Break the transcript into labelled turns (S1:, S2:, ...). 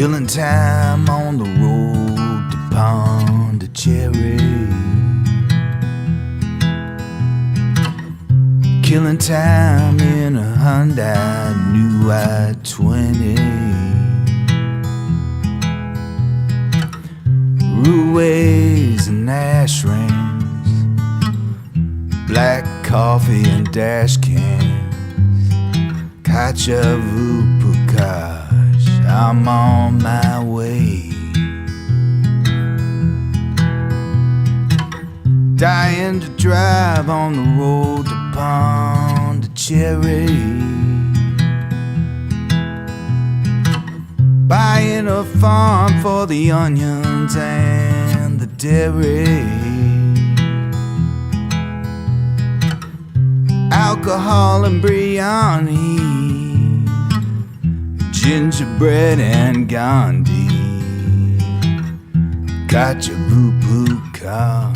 S1: Killing time on the road to Pondicherry. Killing time in a Hyundai new I-20. Ruways and ashrams, black coffee and dash cans. Kacha Vupukash, I'm on my way. Dying to drive on the road to Pondicherry. Buying a farm for the onions and the dairy. Alcohol and biryani, gingerbread and Gandhi. Gotcha boo-boo car.